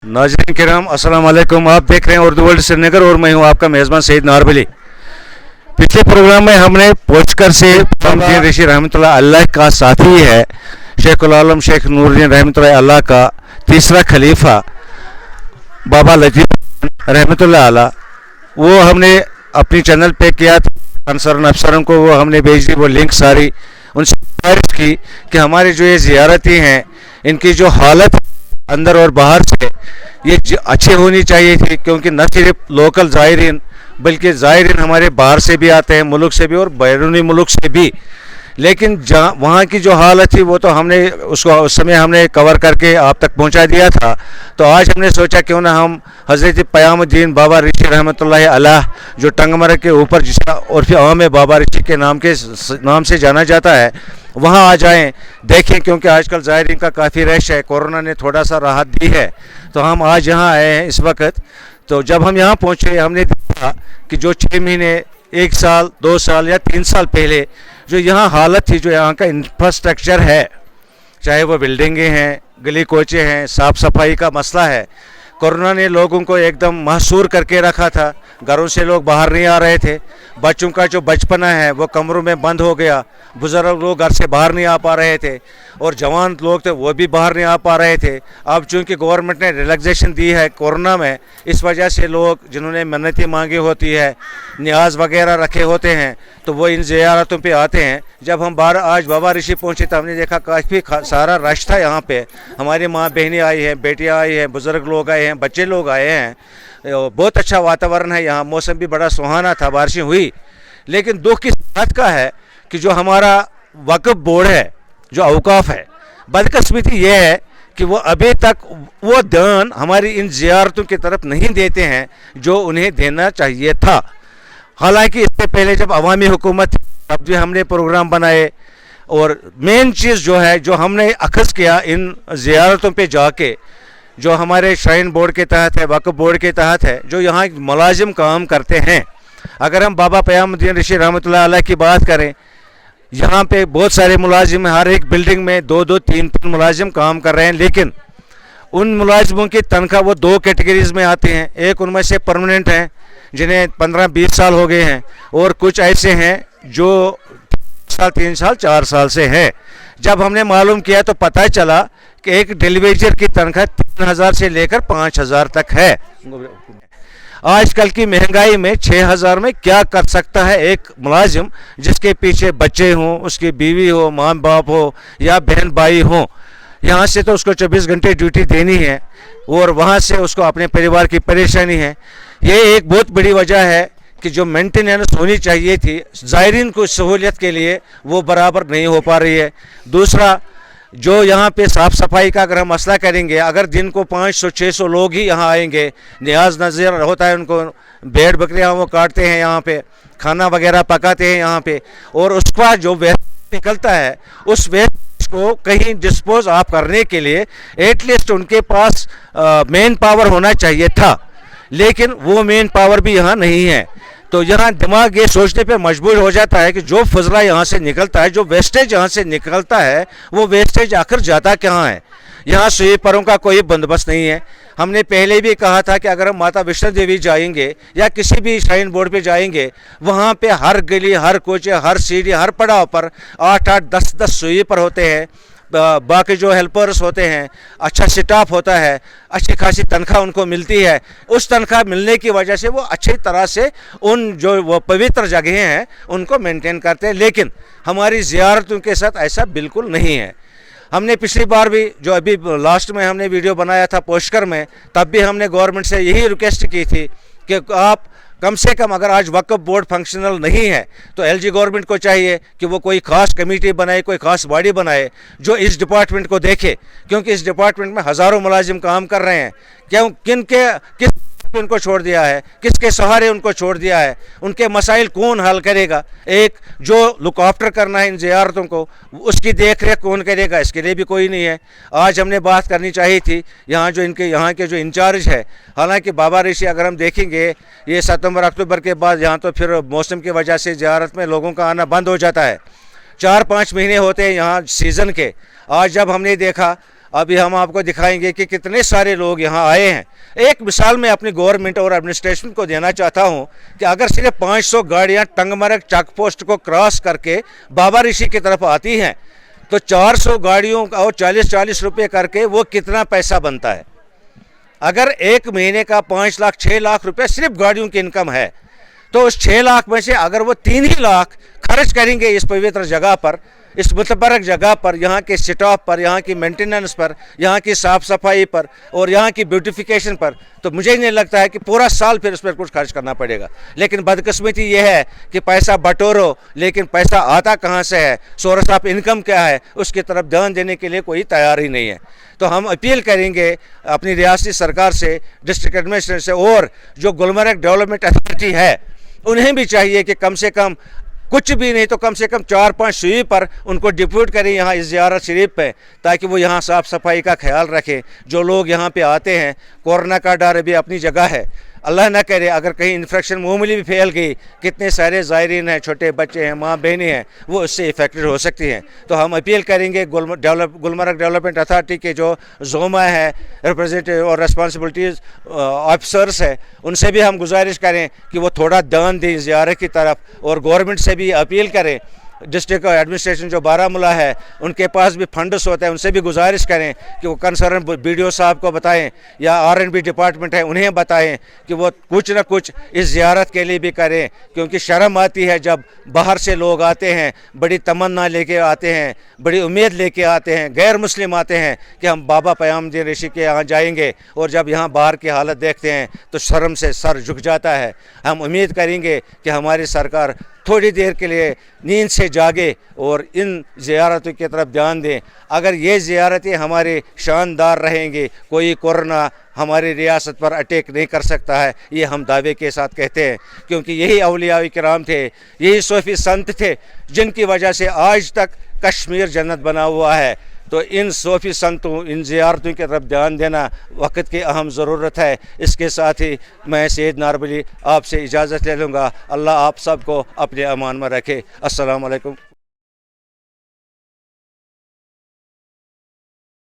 नाज़रीन किराम अस्सलाम वालेकुम। आप देख रहे हैं उर्दू वर्ल्ड श्रीनगर और मैं हूं आपका मेज़बान सईद नारबली। पिछले प्रोग्राम में हमने पोचकर से पयामद्दीन ऋषि रहमतुल्लाह अल्लाह का साथी है शेखुल आलम शेख नूरुद्दीन रहमतुल्लाह अल्लाह का तीसरा खलीफा बाबा लतीफ़ रहमतुल्लाह अल्लाह, वो हमने अपनी चैनल पे किया था। अफसरों को वो हमने भेज दी वो लिंक सारी, उनसे गुजारिश की कि हमारी जो ये ज़ियारती हैं इनकी जो हालत अंदर और बाहर से ये अच्छी होनी चाहिए थी, क्योंकि न सिर्फ लोकल ज़ायरीन बल्कि ज़ायरीन हमारे बाहर से भी आते हैं, मुल्क से भी और बैरूनी मुल्क से भी। लेकिन जहाँ वहाँ की जो हालत थी वो तो हमने उसको उस समय हमने कवर करके आप तक पहुँचा दिया था। तो आज हमने सोचा क्यों ना हम हज़रत पयामद्दीन बाबा ऋषि रहमतुल्लाह अल्लाह जो टंगमर के ऊपर जिसका और फिर आम बाबा ऋषि के नाम से जाना जाता है, वहाँ आ जाएं, देखें, क्योंकि आजकल ज़ायरीन का काफ़ी रश है। कोरोना ने थोड़ा सा राहत दी है तो हम आज यहाँ आए हैं इस वक्त। तो जब हम यहाँ पहुँचे हमने देखा कि जो 6 महीने 1 साल 2 साल या 3 साल पहले जो यहाँ हालत थी, जो यहाँ का इंफ्रास्ट्रक्चर है, चाहे वो बिल्डिंगें हैं, गली कोचे हैं, साफ़ सफाई का मसला है, कोरोना ने लोगों को एकदम महसूर करके रखा था। घरों से लोग बाहर नहीं आ रहे थे, बच्चों का जो बचपना है वो कमरों में बंद हो गया, बुज़ुर्ग लोग घर से बाहर नहीं आ पा रहे थे और जवान लोग थे वो भी बाहर नहीं आ पा रहे थे। अब चूँकि गवर्नमेंट ने रिलैक्सेशन दी है कोरोना में, इस वजह से लोग जिन्होंने मन्नतें मांगी होती है, न्याज वगैरह रखे होते हैं, तो वो इन ज़ियारतों पे आते हैं। जब हम आज बाबा ऋषि पहुँचे तो हमने देखा काफ़ी सारा रश था यहाँ पे। हमारी माँ बहनें आई हैं, बेटियाँ आई हैं, बुज़ुर्ग लोग आए हैं, बच्चे लोग आए हैं। बहुत अच्छा वातावरण है यहाँ, मौसम भी बड़ा सुहाना था, बारिशें हुई। लेकिन दुख की बात का है कि जो हमारा वक्फ बोर्ड है, जो औकाफ है, बदकिस्मती ये है कि वो अभी तक वो ध्यान हमारी इन ज़ियारतों की तरफ नहीं देते हैं जो उन्हें देना चाहिए था। हालांकि इससे पहले जब अवामी हुकूमत थी तब भी हमने प्रोग्राम बनाए, और मेन चीज़ जो है जो हमने अखज़ किया इन ज़ियारतों पे जाके, जो हमारे श्राइन बोर्ड के तहत है, वक्फ बोर्ड के तहत है, जो यहाँ मुलाजिम काम करते हैं। अगर हम बाबा पयामद्दीन ऋषि रहमतुल्लाह अलैह की बात करें, यहाँ पे बहुत सारे मुलाजिम हैं, हर एक बिल्डिंग में 2-2 3-3 मुलाजिम काम कर रहे हैं। लेकिन उन मुलाजिमों की तनख्वाह वो 2 कैटेगरीज़ में आते हैं। एक उनमें से परमानेंट हैं जिन्हें 15-20 साल हो गए हैं, और कुछ ऐसे हैं जो 3 साल 4 साल से हैं। जब हमने मालूम किया तो पता चला कि एक डिलीवेजर की तनख्वाह 3000 से लेकर 5000 तक है। आजकल की महंगाई में 6000 में क्या कर सकता है एक मुलाजिम जिसके पीछे बच्चे हों, उसकी बीवी हो, माँ बाप हो या बहन भाई हों। यहाँ से तो उसको 24 घंटे ड्यूटी देनी है और वहाँ से उसको अपने परिवार की परेशानी है। ये एक बहुत बड़ी वजह है कि जो मेंटेनेंस होनी चाहिए थी ज़ायरीन को सहूलियत के लिए वो बराबर नहीं हो पा रही है। दूसरा, जो यहाँ पे साफ़ सफाई का अगर हम मसला करेंगे, अगर दिन को 500-600 लोग ही यहाँ आएंगे, न्याज नज़र होता है उनको, भेड़ बकरियाँ वो काटते हैं यहाँ पे, खाना वगैरह पकाते हैं यहाँ पे, और उसका जो वेस्ट निकलता है उस वेस्ट को कहीं डिस्पोज ऑफ करने के लिए एटलीस्ट उनके पास मेन पावर होना चाहिए था। लेकिन वो मेन पावर भी यहाँ नहीं है। तो यहाँ दिमाग ये सोचने पे मजबूर हो जाता है कि जो फजला यहाँ से निकलता है, जो वेस्टेज यहाँ से निकलता है, वो वेस्टेज आखिर जाता कहाँ है। यहाँ स्वीपरों का कोई बंदोबस्त नहीं है। हमने पहले भी कहा था कि अगर हम माता वैष्णो देवी जाएंगे या किसी भी श्राइन बोर्ड पे जाएंगे, वहाँ पे हर गली, हर कोचे, हर सीढ़ी, हर पड़ाव पर 8-8 10-10 स्वीपर होते हैं। बाकी जो हेल्पर्स होते हैं, अच्छा स्टाफ होता है, अच्छी खासी तनख्वाह उनको मिलती है। उस तनख्वाह मिलने की वजह से वो अच्छी तरह से उन जो वो पवित्र जगहें हैं उनको मेंटेन करते हैं। लेकिन हमारी ज़ियारतों के साथ ऐसा बिल्कुल नहीं है। हमने पिछली बार भी, जो अभी लास्ट में हमने वीडियो बनाया था पोशकर में, तब भी हमने गवर्नमेंट से यही रिक्वेस्ट की थी कि आप कम से कम, अगर आज वक्फ बोर्ड फंक्शनल नहीं है तो एलजी गवर्नमेंट को चाहिए कि वो कोई ख़ास कमेटी बनाए, कोई ख़ास बॉडी बनाए जो इस डिपार्टमेंट को देखे, क्योंकि इस डिपार्टमेंट में हज़ारों मुलाजिम काम कर रहे हैं। किस उनको छोड़ दिया है, किसके सहारे उनको छोड़ दिया है, उनके मसाइल कौन हल करेगा। एक जो लुक आफ्टर करना है इन ज़ियारतों को, उसकी देख रेख कौन करेगा, इसके लिए भी कोई नहीं है। आज हमने बात करनी चाहिए थी यहाँ के जो इंचार्ज है। हालांकि बाबा ऋषि अगर हम देखेंगे ये सितंबर अक्टूबर के बाद यहाँ तो फिर मौसम की वजह से ज़ियारत में लोगों का आना बंद हो जाता है। 4-5 महीने होते हैं यहाँ सीज़न के। आज जब हमने देखा अभी हम आपको दिखाएंगे कि कितने सारे लोग यहाँ आए हैं। एक मिसाल मैं अपनी गवर्नमेंट और एडमिनिस्ट्रेशन को देना चाहता हूँ कि अगर सिर्फ 500 गाड़ियाँ टंगमरग चेक पोस्ट को क्रॉस करके बाबा ऋषि की तरफ आती हैं तो 400 गाड़ियों का और 40-40 रुपये करके वो कितना पैसा बनता है। अगर एक महीने का 5 लाख 6 लाख रुपये सिर्फ गाड़ियों की इनकम है तो उस 6 लाख में से अगर वो 3 ही लाख खर्च करेंगे इस पवित्र जगह पर, इस मुतबरक जगह पर, यहाँ के स्टॉप पर, यहाँ की मेंटेनेंस पर, यहाँ की साफ़ सफाई पर और यहाँ की ब्यूटिफिकेशन पर, तो मुझे नहीं लगता है कि पूरा साल फिर उस पर कुछ खर्च करना पड़ेगा। लेकिन बदकिस्मती ये है कि पैसा बटोरो लेकिन पैसा आता कहाँ से है, सोर्स ऑफ इनकम क्या है, उसकी तरफ ध्यान देने के लिए कोई तैयार ही नहीं है। तो हम अपील करेंगे अपनी रियासती सरकार से, डिस्ट्रिक्ट एडमिनिस्ट्रेशन से और जो गुलमर्ग डेवलपमेंट अथॉरिटी है उन्हें भी चाहिए कि कम से कम कुछ भी नहीं तो कम से कम 4-5 स्वीप पर उनको डिप्यूट करें यहाँ इस ज़ियारत शरीफ पे, ताकि वो यहाँ साफ़ सफाई का ख्याल रखें। जो लोग यहाँ पे आते हैं, कोरोना का डर भी अपनी जगह है, अल्लाह ना करे अगर कहीं इन्फेक्शन मामूली भी फैल गई, कितने सारे ज़ायरीन हैं, छोटे बच्चे हैं, माँ बहनें हैं, वो इससे इफेक्टेड हो सकती हैं। तो हम अपील करेंगे गुलमर्ग डेवलपमेंट अथॉरिटी के जो जोमा है, रिप्रेजेंटेटिव और रेस्पॉन्सिबिलिटीज़ ऑफिसर्स है, उनसे भी हम गुजारिश करें कि वो थोड़ा ध्यान दें ज़ियारत की तरफ, और गवर्नमेंट से भी अपील करें, डिस्ट्रिक्ट एडमिनिस्ट्रेशन जो बारामूला है उनके पास भी फंड्स होते हैं, उनसे भी गुजारिश करें कि वो कंसर्न BDO साहब को बताएं या R&B डिपार्टमेंट है उन्हें बताएं कि वो कुछ ना कुछ इस ज़ियारत के लिए भी करें, क्योंकि शर्म आती है जब बाहर से लोग आते हैं, बड़ी तमन्ना लेके आते हैं, बड़ी उम्मीद लेके आते हैं, गैर मुस्लिम आते हैं कि हम बाबा पयामदीन ऋषि के यहाँ जाएंगे, और जब यहाँ बाहर की हालत देखते हैं तो शर्म से सर झुक जाता है। हम उम्मीद करेंगे कि हमारी सरकार थोड़ी देर के लिए नींद से जागे और इन ज़ियारतों की तरफ ध्यान दें। अगर ये ज़ियारतें हमारे शानदार रहेंगी, कोई कोरोना हमारी रियासत पर अटैक नहीं कर सकता है, ये हम दावे के साथ कहते हैं, क्योंकि यही औलिया किराम थे, यही सूफी संत थे जिनकी वजह से आज तक कश्मीर जन्नत बना हुआ है। तो इन सूफी संतों, इन ज़ियारतों की तरफ ध्यान देना वक्त की अहम ज़रूरत है। इसके साथ ही मैं सैयद नारबली आपसे इजाज़त ले लूँगा। अल्लाह आप सबको अपने अमान में रखे। अस्सलाम वालेकुम।